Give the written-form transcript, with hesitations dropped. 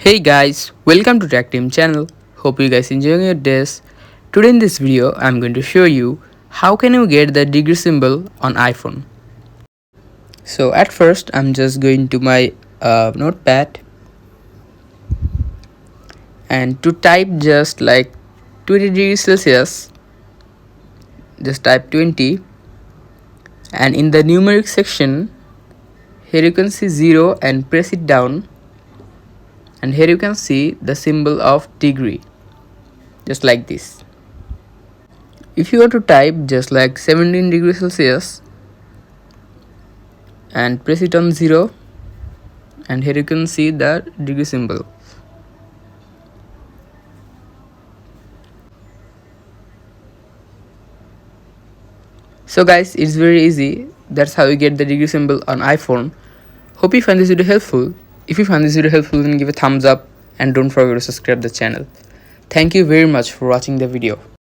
Hey guys, welcome to Tech Team channel. Hope you guys enjoying your days. Today in this video, I'm going to show you how can you get the degree symbol on iPhone. So at first, I'm just going to my notepad and to type just like 20 degrees Celsius, just type 20, and in the numeric section, here you can see 0 and press it down, and here you can see the symbol of degree, just like this. If you were to type just like 17 degrees Celsius and press it on 0, and here you can see the degree symbol. So guys, it's very easy. That's how you get the degree symbol on iPhone. Hope you find this video helpful. If you find this video helpful, then give a thumbs up and don't forget to subscribe the channel. Thank you very much for watching the video.